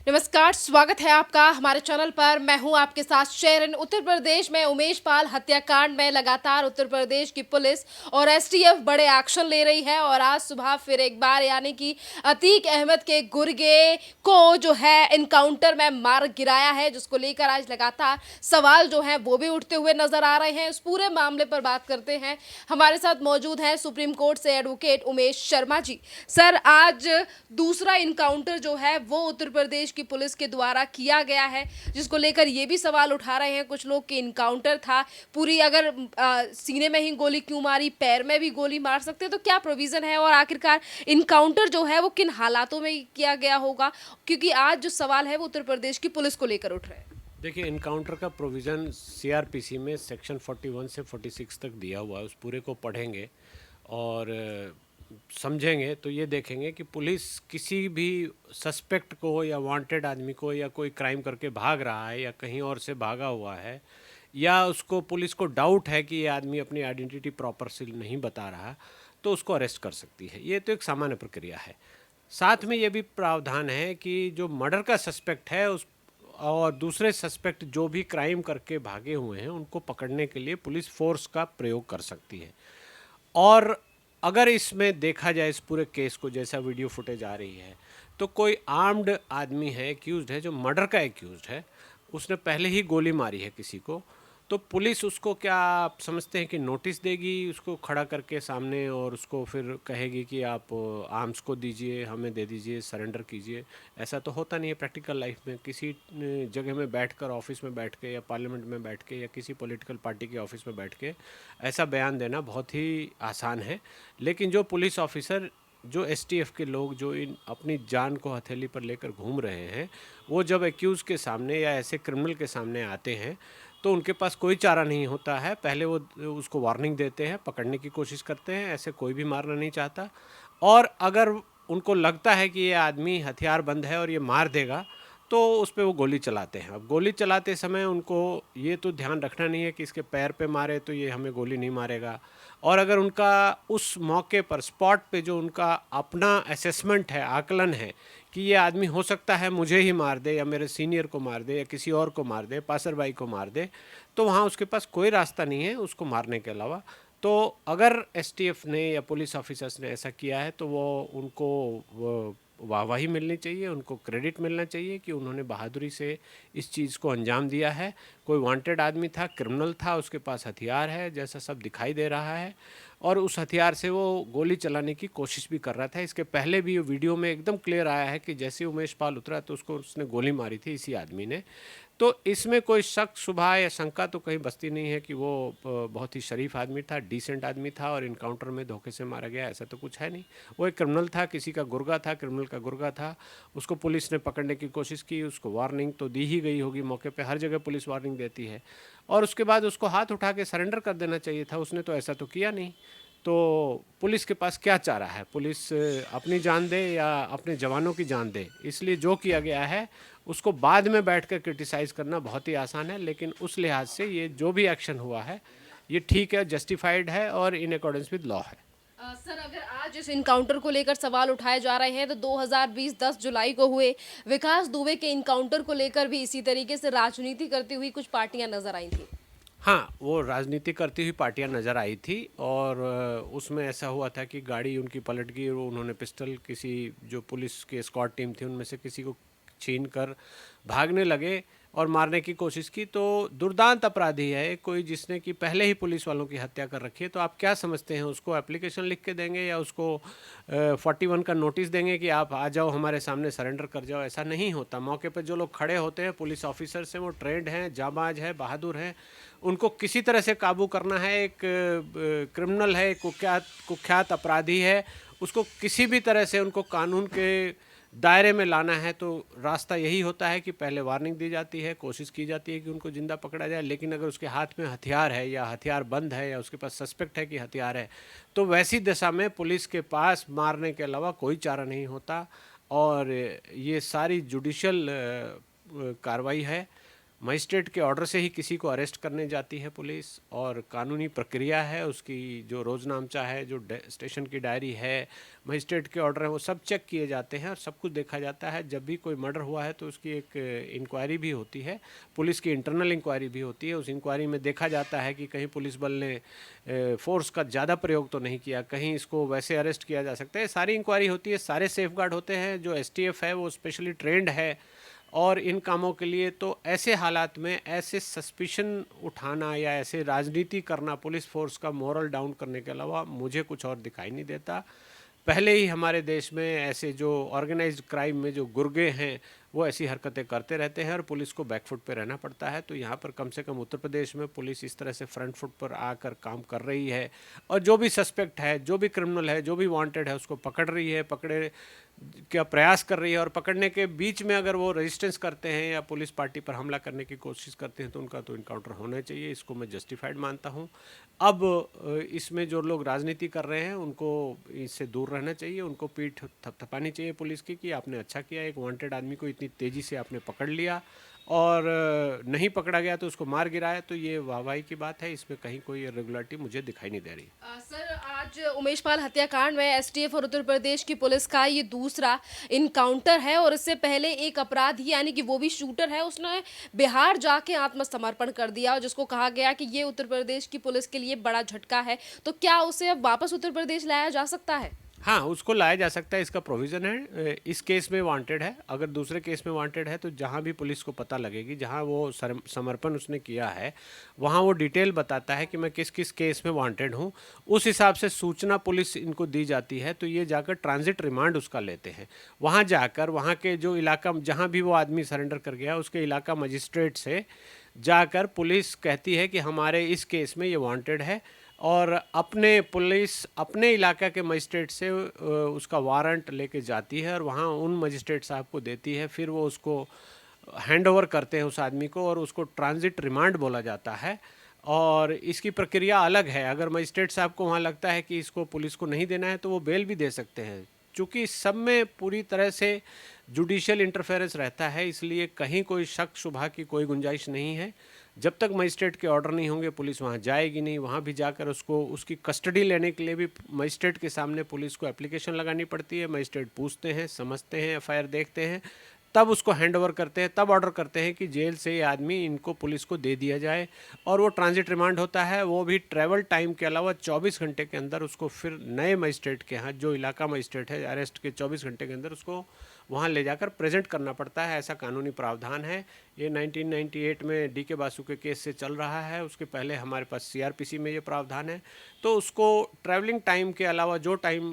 नमस्कार, स्वागत है आपका हमारे चैनल पर। मैं हूं आपके साथ शेरन। उत्तर प्रदेश में उमेश पाल हत्याकांड में लगातार उत्तर प्रदेश की पुलिस और एसटीएफ बड़े एक्शन ले रही है और आज सुबह फिर एक बार यानी कि अतीक अहमद के गुर्गे को जो है इनकाउंटर में मार गिराया है, जिसको लेकर आज लगातार सवाल जो हैं वो भी उठते हुए नजर आ रहे हैं। इस पूरे मामले पर बात करते हैं। हमारे साथ मौजूद हैं सुप्रीम कोर्ट से एडवोकेट उमेश शर्मा जी। सर, आज दूसरा इनकाउंटर जो है वो उत्तर प्रदेश की पुलिस के द्वारा किया गया है, जिसको लेकर ये भी सवाल उठा रहे हैं कुछ लोग कि इनकाउंटर था, पूरी अगर सीने में ही गोली क्यों मारी, पैर में भी गोली मार सकते तो क्या प्रोविजन है, और आखिरकार इनकाउंटर जो है वो किन हालातों में किया गया होगा, क्योंकि आज जो सवाल है वो उत्तर प्रदेश की पुलिस को लेकर उठ रहे हैं। देखिए, इनकाउंटर का प्रोविज़न सीआरपीसी में सेक्शन 41 से 46 तक दिया हुआ है। उस पूरे को पढ़ेंगे और समझेंगे तो ये देखेंगे कि पुलिस किसी भी सस्पेक्ट को या वांटेड आदमी को या कोई क्राइम करके भाग रहा है या कहीं और से भागा हुआ है या उसको पुलिस को डाउट है कि ये आदमी अपनी आइडेंटिटी प्रॉपर से नहीं बता रहा, तो उसको अरेस्ट कर सकती है। ये तो एक सामान्य प्रक्रिया है। साथ में ये भी प्रावधान है कि जो मर्डर का सस्पेक्ट है उस और दूसरे सस्पेक्ट जो भी क्राइम करके भागे हुए हैं उनको पकड़ने के लिए पुलिस फोर्स का प्रयोग कर सकती है। और अगर इसमें देखा जाए इस पूरे केस को, जैसा वीडियो फुटेज आ रही है, तो कोई आर्म्ड आदमी है, एक्यूज्ड है, जो मर्डर का एक्यूज्ड है, उसने पहले ही गोली मारी है किसी को, तो पुलिस उसको क्या आप समझते हैं कि नोटिस देगी उसको खड़ा करके सामने और उसको फिर कहेगी कि आप आर्म्स को दीजिए, हमें दे दीजिए, सरेंडर कीजिए? ऐसा तो होता नहीं है प्रैक्टिकल लाइफ में। किसी जगह में बैठकर, ऑफिस में बैठ के या पार्लियामेंट में बैठ के या किसी पॉलिटिकल पार्टी के ऑफिस में बैठ के ऐसा बयान देना बहुत ही आसान है। लेकिन जो पुलिस ऑफिसर, जो एसटीएफ के लोग जो इन अपनी जान को हथेली पर लेकर घूम रहे हैं, वो जब एक्यूज़ के सामने या ऐसे क्रिमिनल के सामने आते हैं तो उनके पास कोई चारा नहीं होता है। पहले वो उसको वार्निंग देते हैं, पकड़ने की कोशिश करते हैं, ऐसे कोई भी मारना नहीं चाहता। और अगर उनको लगता है कि ये आदमी हथियारबंद है और ये मार देगा, तो उस पे वो गोली चलाते हैं। अब गोली चलाते समय उनको ये तो ध्यान रखना नहीं है कि इसके पैर पे मारे तो ये हमें गोली नहीं मारेगा। और अगर उनका उस मौके पर स्पॉट पे जो उनका अपना असेसमेंट है, आकलन है कि ये आदमी हो सकता है मुझे ही मार दे या मेरे सीनियर को मार दे या किसी और को मार दे, पासरबाई को मार दे, तो वहाँ उसके पास कोई रास्ता नहीं है उसको मारने के अलावा। तो अगर एसटीएफ ने या पुलिस ऑफिसर्स ने ऐसा किया है तो वो उनको वाहवाही मिलनी चाहिए, उनको क्रेडिट मिलना चाहिए कि उन्होंने बहादुरी से इस चीज़ को अंजाम दिया है। कोई वांटेड आदमी था, क्रिमिनल था, उसके पास हथियार है जैसा सब दिखाई दे रहा है, और उस हथियार से वो गोली चलाने की कोशिश भी कर रहा था। इसके पहले भी वीडियो में एकदम क्लियर आया है कि जैसे उमेश पाल उतरा तो उसको उसने गोली मारी थी इसी आदमी ने। तो इसमें कोई शक, शुबा या शंका तो कहीं बसती नहीं है कि वो बहुत ही शरीफ आदमी था, डिसेंट आदमी था और इनकाउंटर में धोखे से मारा गया, ऐसा तो कुछ है नहीं। वो एक क्रिमिनल था, किसी का गुर्गा था, क्रिमिनल का गुर्गा था। उसको पुलिस ने पकड़ने की कोशिश की, उसको वार्निंग तो दी ही गई होगी, मौके पे हर जगह पुलिस वार्निंग देती है, और उसके बाद उसको हाथ उठा के सरेंडर कर देना चाहिए था। उसने तो ऐसा तो किया नहीं। तो पुलिस के पास क्या चारा है? पुलिस अपनी जान दे या अपने जवानों की जान दे? इसलिए जो किया गया है उसको बाद में बैठकर क्रिटिसाइज़ करना बहुत ही आसान है, लेकिन उस लिहाज से ये जो भी एक्शन हुआ है ये ठीक है, जस्टिफाइड है और इन अकॉर्डेंस विद लॉ है। सर, अगर आज इस इनकाउंटर को लेकर सवाल उठाए जा रहे हैं तो 2020 10 जुलाई को हुए विकास दुबे के इनकाउंटर को लेकर भी इसी तरीके से राजनीति करती हुई कुछ पार्टियां नजर आई थी। हाँ, वो राजनीति करती हुई पार्टियां नज़र आई थी और उसमें ऐसा हुआ था कि गाड़ी उनकी पलट गई और उन्होंने पिस्टल किसी जो पुलिस की एस्कॉर्ट टीम थी उनमें से किसी को छीन कर भागने लगे और मारने की कोशिश की। तो दुर्दांत अपराधी है कोई जिसने कि पहले ही पुलिस वालों की हत्या कर रखी है। तो आप क्या समझते हैं, उसको एप्लीकेशन लिख के देंगे या उसको 41 का नोटिस देंगे कि आप आ जाओ हमारे सामने, सरेंडर कर जाओ? ऐसा नहीं होता। मौके पर जो लोग खड़े होते हैं पुलिस ऑफिसर्स हैं, वो ट्रेंड हैं, जाबाज हैं, बहादुर हैं। उनको किसी तरह से काबू करना है। एक क्रिमिनल है, कुख्यात कुख्यात अपराधी है, उसको किसी भी तरह से उनको कानून के दायरे में लाना है तो रास्ता यही होता है कि पहले वार्निंग दी जाती है, कोशिश की जाती है कि उनको जिंदा पकड़ा जाए। लेकिन अगर उसके हाथ में हथियार है या हथियार बंद है या उसके पास सस्पेक्ट है कि हथियार है, तो वैसी दशा में पुलिस के पास मारने के अलावा कोई चारा नहीं होता। और ये सारी जुडिशियल कार्रवाई है, मजिस्ट्रेट के ऑर्डर से ही किसी को अरेस्ट करने जाती है पुलिस, और कानूनी प्रक्रिया है उसकी, जो रोज़नामचा है, जो स्टेशन की डायरी है, मजिस्ट्रेट के ऑर्डर हैं, वो सब चेक किए जाते हैं और सब कुछ देखा जाता है। जब भी कोई मर्डर हुआ है तो उसकी एक इंक्वायरी भी होती है, पुलिस की इंटरनल इंक्वायरी भी होती है। उस इंक्वायरी में देखा जाता है कि कहीं पुलिस बल ने फोर्स का ज़्यादा प्रयोग तो नहीं किया, कहीं इसको वैसे अरेस्ट किया जा सकता है। सारी इंक्वायरी होती है, सारे सेफगार्ड होते हैं। जो एसटीएफ है वो स्पेशली ट्रेंड है और इन कामों के लिए। तो ऐसे हालात में ऐसे सस्पिशन उठाना या ऐसे राजनीति करना पुलिस फोर्स का मोरल डाउन करने के अलावा मुझे कुछ और दिखाई नहीं देता। पहले ही हमारे देश में ऐसे जो ऑर्गेनाइज्ड क्राइम में जो गुर्गे हैं वो ऐसी हरकतें करते रहते हैं और पुलिस को बैकफुट पे रहना पड़ता है। तो यहाँ पर कम से कम उत्तर प्रदेश में पुलिस इस तरह से फ्रंट फुट पर आकर काम कर रही है और जो भी सस्पेक्ट है, जो भी क्रिमिनल है, जो भी वांटेड है, उसको पकड़ रही है, पकड़े का प्रयास कर रही है। और पकड़ने के बीच में अगर वो रेजिस्टेंस करते हैं या पुलिस पार्टी पर हमला करने की कोशिश करते हैं तो उनका तो इनकाउंटर होना चाहिए। इसको मैं जस्टिफाइड मानता हूँ। अब इसमें जो लोग राजनीति कर रहे हैं उनको इससे दूर रहना चाहिए, उनको पीठ थपथपानी चाहिए पुलिस की कि आपने अच्छा किया, एक वांटेड आदमी को इतनी तेज़ी से आपने पकड़ लिया और नहीं पकड़ा गया तो उसको मार गिराया। तो ये वाहवाही की बात है, इसमें कहीं कोई इरेगुलरिटी मुझे दिखाई नहीं दे रही। सर, आज उमेश पाल हत्याकांड में एसटीएफ और उत्तर प्रदेश की पुलिस का ये दूसरा इनकाउंटर है और इससे पहले एक अपराधी यानी कि वो भी शूटर है, उसने बिहार जाके आत्मसमर्पण कर दिया और जिसको कहा गया कि ये उत्तर प्रदेश की पुलिस के लिए बड़ा झटका है। तो क्या उसे अब वापस उत्तर प्रदेश लाया जा सकता है? हाँ, उसको लाया जा सकता है, इसका प्रोविज़न है। इस केस में वांटेड है, अगर दूसरे केस में वांटेड है तो जहाँ भी पुलिस को पता लगेगी, जहाँ वो समर्पण उसने किया है, वहाँ वो डिटेल बताता है कि मैं किस किस केस में वांटेड हूँ। उस हिसाब से सूचना पुलिस इनको दी जाती है तो ये जाकर ट्रांजिट रिमांड उसका लेते हैं। वहाँ जाकर वहाँ के जो इलाका जहाँ भी वो आदमी सरेंडर कर गया उसके इलाका मजिस्ट्रेट से जाकर पुलिस कहती है कि हमारे इस केस में ये वांटेड है, और अपने पुलिस अपने इलाका के मजिस्ट्रेट से उसका वारंट लेके जाती है और वहाँ उन मजिस्ट्रेट साहब को देती है। फिर वो उसको हैंड ओवर करते हैं उस आदमी को और उसको ट्रांजिट रिमांड बोला जाता है। और इसकी प्रक्रिया अलग है, अगर मजिस्ट्रेट साहब को वहाँ लगता है कि इसको पुलिस को नहीं देना है तो वो बेल भी दे सकते हैं। चूँकि सब में पूरी तरह से जुडिशियल इंटरफेरेंस रहता है, इसलिए कहीं कोई शक शुबा की कोई गुंजाइश नहीं है। जब तक मजिस्ट्रेट के ऑर्डर नहीं होंगे पुलिस वहाँ जाएगी नहीं। वहाँ भी जाकर उसको उसकी कस्टडी लेने के लिए भी मजिस्ट्रेट के सामने पुलिस को एप्लीकेशन लगानी पड़ती है। मजिस्ट्रेट पूछते हैं, समझते हैं, एफआईआर देखते हैं, तब उसको हैंड ओवर करते हैं, तब ऑर्डर करते हैं कि जेल से ये आदमी इनको पुलिस को दे दिया जाए। और वो ट्रांजिट रिमांड होता है, वो भी ट्रैवल टाइम के अलावा 24 घंटे के अंदर उसको फिर नए मजिस्ट्रेट के यहाँ, जो इलाका मजिस्ट्रेट है, अरेस्ट के 24 घंटे के अंदर उसको वहाँ ले जाकर प्रेजेंट करना पड़ता है। ऐसा कानूनी प्रावधान है। ये 1998 में डीके बासु के केस से चल रहा है, उसके पहले हमारे पास सीआरपीसी में ये प्रावधान है। तो उसको ट्रैवलिंग टाइम के अलावा जो टाइम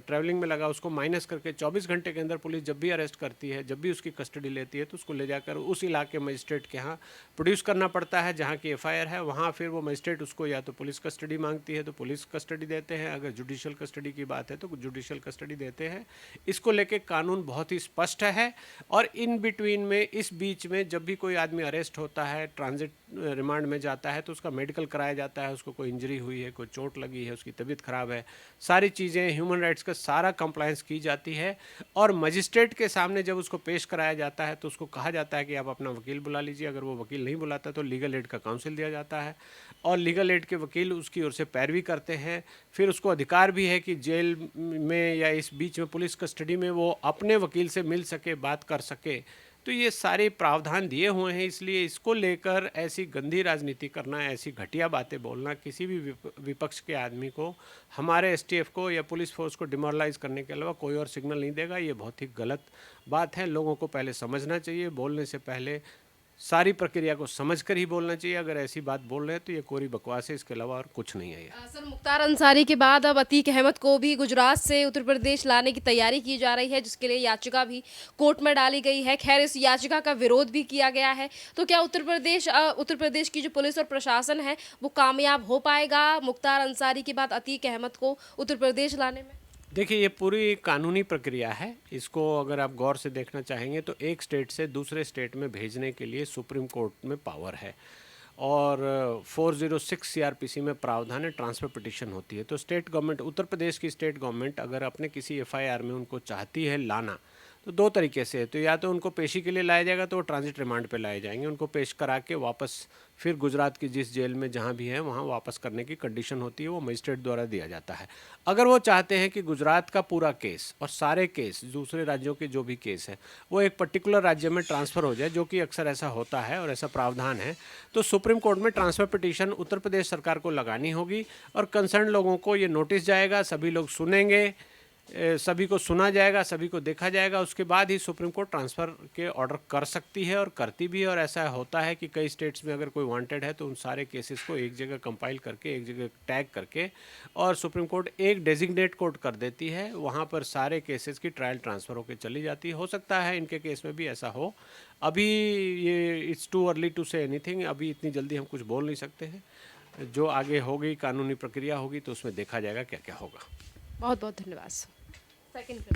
ट्रैवलिंग में लगा उसको माइनस करके 24 घंटे के अंदर पुलिस जब भी अरेस्ट करती है, जब भी उसकी कस्टडी लेती है, तो उसको ले जाकर उस इलाके मजिस्ट्रेट के यहाँ प्रोड्यूस करना पड़ता है जहाँ की एफआईआर है। वहाँ फिर वो मजिस्ट्रेट उसको या तो पुलिस कस्टडी मांगती है तो पुलिस कस्टडी देते हैं, अगर जुडिशियल कस्टडी की बात है तो जुडिशियल कस्टडी देते हैं। इसको लेके कानून बहुत ही स्पष्ट है। और इन बिटवीन में, इस बीच में जब भी कोई आदमी अरेस्ट होता है, ट्रांजिट रिमांड में जाता है, तो उसका मेडिकल कराया जाता है, उसको कोई इंजरी हुई है, कोई चोट लगी है, उसकी तबीयत खराब है, सारी चीज़ें ह्यूमन राइट्स का सारा कंप्लायंस की जाती है। और मजिस्ट्रेट के सामने जब उसको पेश कराया जाता है तो उसको कहा जाता है कि आप अपना वकील बुला लीजिए। अगर वो वकील नहीं बुलाता तो लीगल एड का काउंसिल दिया जाता है और लीगल एड के वकील उसकी ओर से पैरवी करते हैं। फिर उसको अधिकार भी है कि जेल में या इस बीच में पुलिस कस्टडी में वो अपने वकील से मिल सके, बात कर सके। तो ये सारे प्रावधान दिए हुए हैं, इसलिए इसको लेकर ऐसी गंदी राजनीति करना, ऐसी घटिया बातें बोलना किसी भी विपक्ष के आदमी को, हमारे एसटीएफ को या पुलिस फोर्स को डिमोरलाइज करने के अलावा कोई और सिग्नल नहीं देगा। ये बहुत ही गलत बात है। लोगों को पहले समझना चाहिए, बोलने से पहले सारी प्रक्रिया को समझकर ही बोलना चाहिए। अगर ऐसी बात बोल रहे हैं तो ये कोरी बकवास है, इसके अलावा और कुछ नहीं है। सर, मुख्तार अंसारी के बाद अब अतीक अहमद को भी गुजरात से उत्तर प्रदेश लाने की तैयारी की जा रही है, जिसके लिए याचिका भी कोर्ट में डाली गई है। खैर, इस याचिका का विरोध भी किया गया है। तो क्या उत्तर प्रदेश की जो पुलिस और प्रशासन है वो कामयाब हो पाएगा मुख्तार अंसारी के बाद अतीक अहमद को उत्तर प्रदेश लाने में? देखिए, ये पूरी कानूनी प्रक्रिया है। इसको अगर आप गौर से देखना चाहेंगे तो एक स्टेट से दूसरे स्टेट में भेजने के लिए सुप्रीम कोर्ट में पावर है और 406 सीआरपीसी में प्रावधान है, ट्रांसफ़र पिटीशन होती है। तो स्टेट गवर्नमेंट, उत्तर प्रदेश की स्टेट गवर्नमेंट अगर अपने किसी एफआईआर में उनको चाहती है लाना, तो दो तरीके से है, तो या तो उनको पेशी के लिए लाया जाएगा तो वो ट्रांजिट रिमांड पे लाए जाएंगे, उनको पेश करा के वापस फिर गुजरात की जिस जेल में जहाँ भी है वहाँ वापस करने की कंडीशन होती है, वो मजिस्ट्रेट द्वारा दिया जाता है। अगर वो चाहते हैं कि गुजरात का पूरा केस और सारे केस दूसरे राज्यों के जो भी केस हैं वो एक पर्टिकुलर राज्य में ट्रांसफ़र हो जाए, जो कि अक्सर ऐसा होता है और ऐसा प्रावधान है, तो सुप्रीम कोर्ट में ट्रांसफ़र पिटीशन उत्तर प्रदेश सरकार को लगानी होगी और कंसर्न लोगों को ये नोटिस जाएगा, सभी लोग सुनेंगे, सभी को सुना जाएगा, सभी को देखा जाएगा, उसके बाद ही सुप्रीम कोर्ट ट्रांसफ़र के ऑर्डर कर सकती है और करती भी है। और ऐसा होता है कि कई स्टेट्स में अगर कोई वांटेड है तो उन सारे केसेस को एक जगह कंपाइल करके एक जगह टैग करके और सुप्रीम कोर्ट एक डेजिग्नेट कोर्ट कर देती है, वहाँ पर सारे केसेस की ट्रायल ट्रांसफ़र होकर चली जाती है। हो सकता है इनके केस में भी ऐसा हो, अभी ये it's too early to say anything, अभी इतनी जल्दी हम कुछ बोल नहीं सकते हैं। जो आगे होगी कानूनी प्रक्रिया होगी तो उसमें देखा जाएगा क्या क्या होगा। बहुत बहुत धन्यवाद। सेकंड